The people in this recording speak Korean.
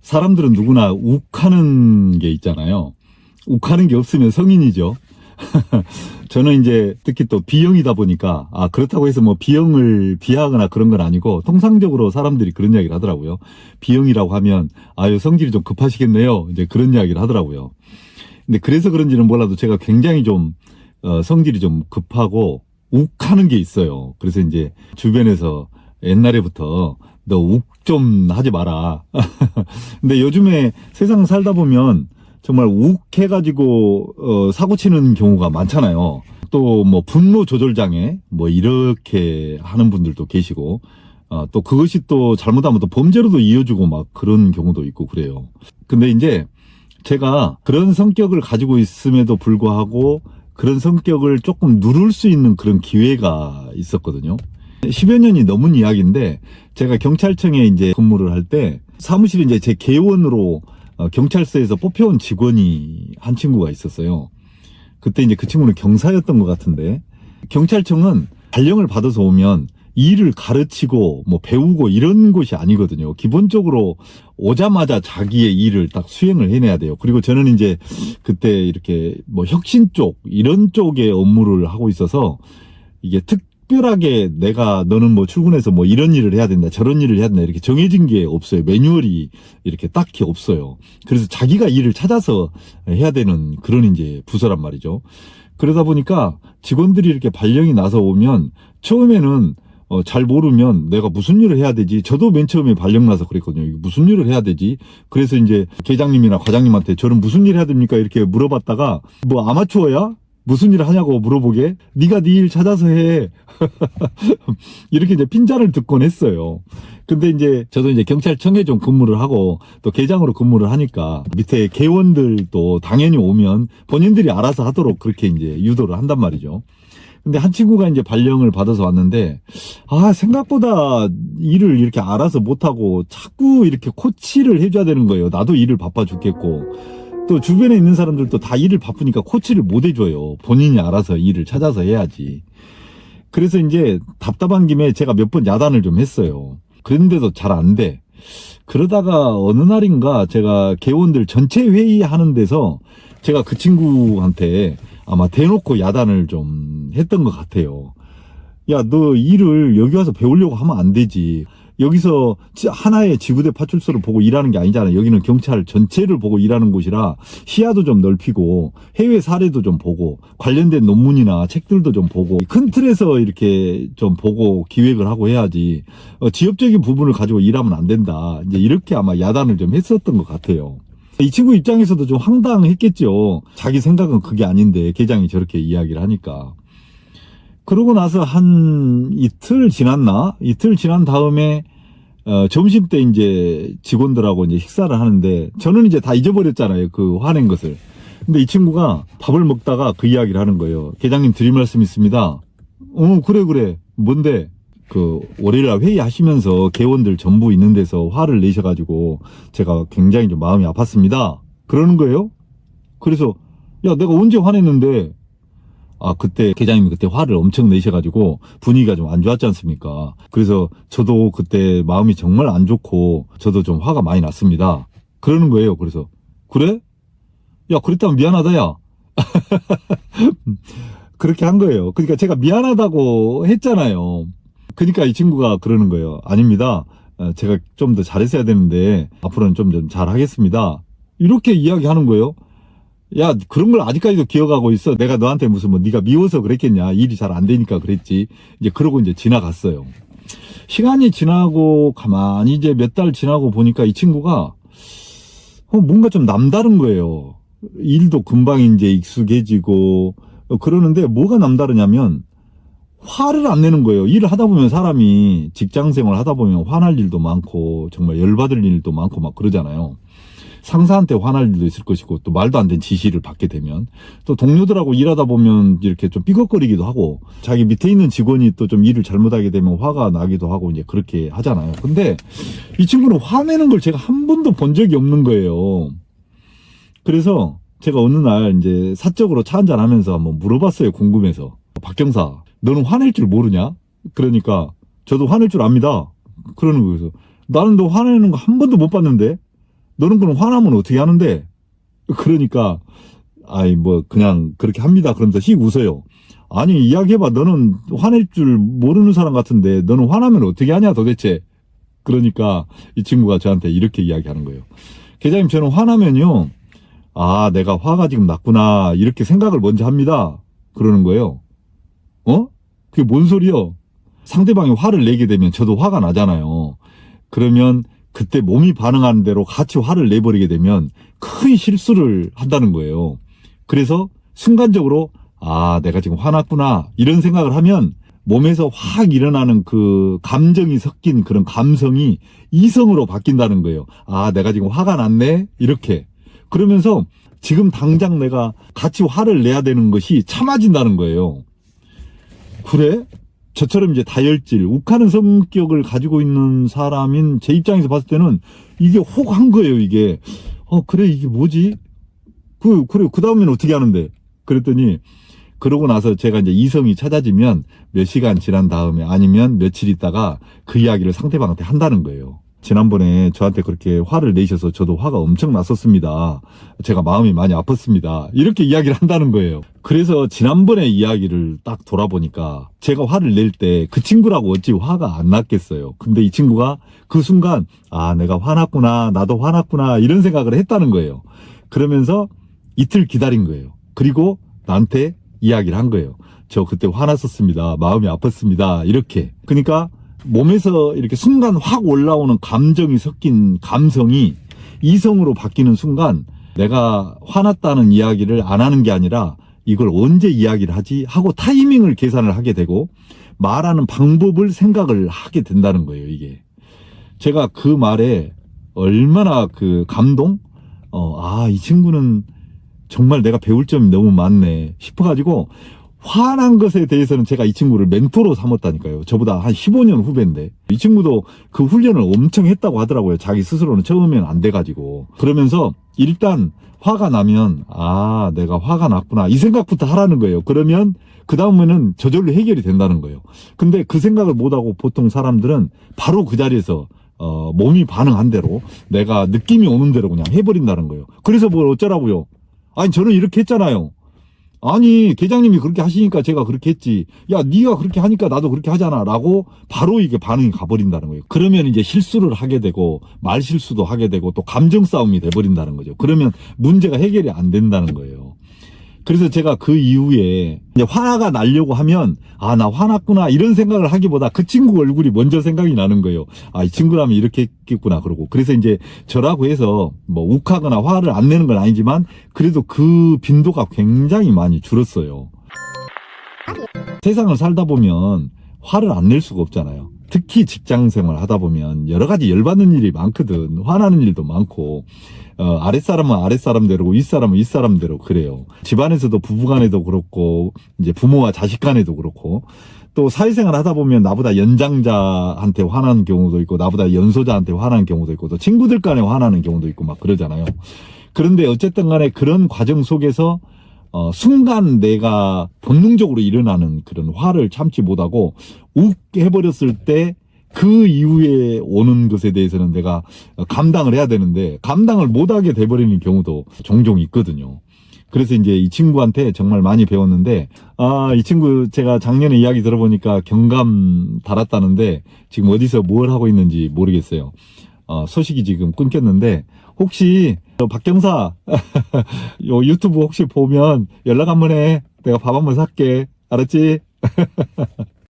사람들은 누구나 욱하는 게 있잖아요. 욱하는 게 없으면 성인이죠. 저는 이제 특히 또 B형이다 보니까, 그렇다고 해서 뭐 B형을 비하하거나 그런 건 아니고, 통상적으로 사람들이 그런 이야기를 하더라고요. B형이라고 하면, 성질이 좀 급하시겠네요. 이제 그런 이야기를 하더라고요. 근데 그래서 그런지는 몰라도 제가 굉장히 좀, 성질이 좀 급하고, 욱하는 게 있어요. 그래서 이제 주변에서 옛날에부터, 너 욱 좀 하지 마라. 근데 요즘에 세상 살다 보면 정말 욱해가지고 사고 치는 경우가 많잖아요. 또 뭐 분노 조절 장애 뭐 이렇게 하는 분들도 계시고 또 그것이 또 잘못하면 또 범죄로도 이어지고 막 그런 경우도 있고 그래요. 근데 이제 제가 그런 성격을 가지고 있음에도 불구하고 그런 성격을 조금 누를 수 있는 그런 기회가 있었거든요. 10여 년이 넘은 이야기인데 제가 경찰청에 이제 근무를 할 때 사무실에 이제 제 개원으로 경찰서에서 뽑혀온 직원이 한 친구가 있었어요. 그때 이제 그 친구는 경사였던 것 같은데 경찰청은 발령을 받아서 오면 일을 가르치고 뭐 배우고 이런 곳이 아니거든요. 기본적으로 오자마자 자기의 일을 딱 수행을 해내야 돼요. 그리고 저는 이제 그때 이렇게 뭐 혁신 쪽 이런 쪽의 업무를 하고 있어서 이게 특별하게 너는 뭐 출근해서 뭐 이런 일을 해야 된다, 저런 일을 해야 된다, 이렇게 정해진 게 없어요. 매뉴얼이 이렇게 딱히 없어요. 그래서 자기가 일을 찾아서 해야 되는 그런 이제 부서란 말이죠. 그러다 보니까 직원들이 이렇게 발령이 나서 오면 처음에는 잘 모르면 내가 무슨 일을 해야 되지? 저도 맨 처음에 발령 나서 그랬거든요. 이거 무슨 일을 해야 되지? 그래서 이제 계장님이나 과장님한테 저는 무슨 일 해야 됩니까? 이렇게 물어봤다가 뭐 아마추어야? 무슨 일을 하냐고 물어보게 네가 네 일 찾아서 해. 이렇게 이제 핀잔을 듣곤 했어요. 근데 이제 저도 이제 경찰청에 좀 근무를 하고 또 계장으로 근무를 하니까 밑에 개원들도 당연히 오면 본인들이 알아서 하도록 그렇게 이제 유도를 한단 말이죠. 근데 한 친구가 이제 발령을 받아서 왔는데 생각보다 일을 이렇게 알아서 못하고 자꾸 이렇게 코치를 해줘야 되는 거예요. 나도 일을 바빠 죽겠고 또 주변에 있는 사람들도 다 일을 바쁘니까 코치를 못 해줘요. 본인이 알아서 일을 찾아서 해야지. 그래서 이제 답답한 김에 제가 몇 번 야단을 좀 했어요. 그런데도 잘 안 돼. 그러다가 어느 날인가 제가 개원들 전체 회의하는 데서 제가 그 친구한테 아마 대놓고 야단을 좀 했던 것 같아요. 야, 너 일을 여기 와서 배우려고 하면 안 되지. 여기서 하나의 지구대 파출소를 보고 일하는 게 아니잖아. 여기는 경찰 전체를 보고 일하는 곳이라 시야도 좀 넓히고 해외 사례도 좀 보고 관련된 논문이나 책들도 좀 보고 큰 틀에서 이렇게 좀 보고 기획을 하고 해야지. 지엽적인 부분을 가지고 일하면 안 된다. 이제 이렇게 아마 야단을 좀 했었던 것 같아요. 이 친구 입장에서도 좀 황당했겠죠. 자기 생각은 그게 아닌데 계장이 저렇게 이야기를 하니까. 그러고 나서 한 이틀 지났나? 이틀 지난 다음에 점심 때 이제 직원들하고 이제 식사를 하는데 저는 이제 다 잊어버렸잖아요. 그 화낸 것을. 근데 이 친구가 밥을 먹다가 그 이야기를 하는 거예요. 계장님 드릴 말씀 있습니다. 그래. 뭔데? 월요일날 회의하시면서 개원들 전부 있는 데서 화를 내셔가지고 제가 굉장히 좀 마음이 아팠습니다. 그러는 거예요? 그래서 야, 내가 언제 화냈는데 그때 계장님이 그때 화를 엄청 내셔가지고 분위기가 좀 안 좋았지 않습니까? 그래서 저도 그때 마음이 정말 안 좋고 저도 좀 화가 많이 났습니다. 그러는 거예요. 그래서 그래? 야, 그랬다면 미안하다 야. 그렇게 한 거예요. 그러니까 제가 미안하다고 했잖아요. 그러니까 이 친구가 그러는 거예요. 아닙니다. 제가 좀 더 잘했어야 되는데 앞으로는 좀 잘하겠습니다. 이렇게 이야기하는 거예요. 야, 그런 걸 아직까지도 기억하고 있어. 내가 너한테 무슨 네가 미워서 그랬겠냐. 일이 잘 안 되니까 그랬지. 이제 그러고 이제 지나갔어요. 시간이 지나고 가만히 이제 몇 달 지나고 보니까 이 친구가 뭔가 좀 남다른 거예요. 일도 금방 이제 익숙해지고 그러는데 뭐가 남다르냐면 화를 안 내는 거예요. 일을 하다 보면 사람이 직장 생활 하다 보면 화날 일도 많고 정말 열받을 일도 많고 막 그러잖아요. 상사한테 화날 일도 있을 것이고 또 말도 안 되는 지시를 받게 되면 또 동료들하고 일하다 보면 이렇게 좀 삐걱거리기도 하고 자기 밑에 있는 직원이 또 좀 일을 잘못하게 되면 화가 나기도 하고 이제 그렇게 하잖아요. 근데 이 친구는 화내는 걸 제가 한 번도 본 적이 없는 거예요. 그래서 제가 어느 날 이제 사적으로 차 한잔 하면서 한번 물어봤어요. 궁금해서. 박경사, 너는 화낼 줄 모르냐? 그러니까 저도 화낼 줄 압니다. 그러는 거예요. 나는 너 화내는 거 한 번도 못 봤는데 너는 그럼 화나면 어떻게 하는데? 그러니까, 아이, 뭐, 그냥 그렇게 합니다. 그러면서 씩 웃어요. 아니, 이야기해봐. 너는 화낼 줄 모르는 사람 같은데, 너는 화나면 어떻게 하냐, 도대체? 그러니까 이 친구가 저한테 이렇게 이야기하는 거예요. 계장님, 저는 화나면요, 아, 내가 화가 지금 났구나, 이렇게 생각을 먼저 합니다. 그러는 거예요. 어? 그게 뭔 소리요? 상대방이 화를 내게 되면 저도 화가 나잖아요. 그러면 그때 몸이 반응하는 대로 같이 화를 내버리게 되면 큰 실수를 한다는 거예요. 그래서 순간적으로 아, 내가 지금 화났구나 이런 생각을 하면 몸에서 확 일어나는 그 감정이 섞인 그런 감성이 이성으로 바뀐다는 거예요. 아, 내가 지금 화가 났네 이렇게. 그러면서 지금 당장 내가 같이 화를 내야 되는 것이 참아진다는 거예요. 그래? 저처럼 이제 다혈질, 욱하는 성격을 가지고 있는 사람인 제 입장에서 봤을 때는 이게 혹한 거예요, 이게. 그래, 이게 뭐지? 그래, 그 다음엔 어떻게 하는데? 그랬더니, 그러고 나서 제가 이제 이성이 찾아지면 몇 시간 지난 다음에 아니면 며칠 있다가 그 이야기를 상대방한테 한다는 거예요. 지난번에 저한테 그렇게 화를 내셔서 저도 화가 엄청 났었습니다. 제가 마음이 많이 아팠습니다. 이렇게 이야기를 한다는 거예요. 그래서 지난번에 이야기를 딱 돌아보니까 제가 화를 낼 때 그 친구라고 어찌 화가 안 났겠어요. 근데 이 친구가 그 순간 아, 내가 화났구나, 나도 화났구나 이런 생각을 했다는 거예요. 그러면서 이틀 기다린 거예요. 그리고 나한테 이야기를 한 거예요. 저 그때 화났었습니다. 마음이 아팠습니다. 이렇게. 그러니까 몸에서 이렇게 순간 확 올라오는 감정이 섞인 감성이 이성으로 바뀌는 순간 내가 화났다는 이야기를 안 하는 게 아니라 이걸 언제 이야기를 하지 하고 타이밍을 계산을 하게 되고 말하는 방법을 생각을 하게 된다는 거예요, 이게. 제가 그 말에 얼마나 그 감동? 이 친구는 정말 내가 배울 점이 너무 많네 싶어가지고 화난 것에 대해서는 제가 이 친구를 멘토로 삼았다니까요. 저보다 한 15년 후배인데 이 친구도 그 훈련을 엄청 했다고 하더라고요. 자기 스스로는 처음엔 안 돼가지고. 그러면서 일단 화가 나면 아, 내가 화가 났구나 이 생각부터 하라는 거예요. 그러면 그 다음에는 저절로 해결이 된다는 거예요. 근데 그 생각을 못하고 보통 사람들은 바로 그 자리에서 몸이 반응한 대로 내가 느낌이 오는 대로 그냥 해버린다는 거예요. 그래서 뭘 어쩌라고요? 아니, 저는 이렇게 했잖아요. 아니, 계장님이 그렇게 하시니까 제가 그렇게 했지. 야, 네가 그렇게 하니까 나도 그렇게 하잖아. 라고 바로 이게 반응이 가버린다는 거예요. 그러면 이제 실수를 하게 되고, 말 실수도 하게 되고, 또 감정 싸움이 돼버린다는 거죠. 그러면 문제가 해결이 안 된다는 거예요. 그래서 제가 그 이후에 이제 화가 나려고 하면 아, 나 화났구나 이런 생각을 하기보다 그 친구 얼굴이 먼저 생각이 나는 거예요. 아, 이 친구라면 이렇게 했겠구나 그러고. 그래서 이제 저라고 해서 뭐 욱하거나 화를 안 내는 건 아니지만 그래도 그 빈도가 굉장히 많이 줄었어요. 세상을 살다 보면 화를 안 낼 수가 없잖아요. 특히 직장 생활 하다 보면 여러 가지 열받는 일이 많거든. 화나는 일도 많고 아랫사람은 아랫사람대로 윗사람은 윗사람대로 그래요. 집안에서도 부부간에도 그렇고 이제 부모와 자식 간에도 그렇고 또 사회생활 하다 보면 나보다 연장자한테 화나는 경우도 있고 나보다 연소자한테 화나는 경우도 있고 또 친구들 간에 화나는 경우도 있고 막 그러잖아요. 그런데 어쨌든 간에 그런 과정 속에서 순간 내가 본능적으로 일어나는 그런 화를 참지 못하고 욱 해버렸을 때 그 이후에 오는 것에 대해서는 내가 감당을 해야 되는데 감당을 못하게 돼버리는 경우도 종종 있거든요. 그래서 이제 이 친구한테 정말 많이 배웠는데 이 친구 제가 작년에 이야기 들어보니까 경감 달았다는데 지금 어디서 뭘 하고 있는지 모르겠어요. 소식이 지금 끊겼는데 혹시 박경사 요 유튜브 혹시 보면 연락 한번 해. 내가 밥 한번 살게. 알았지?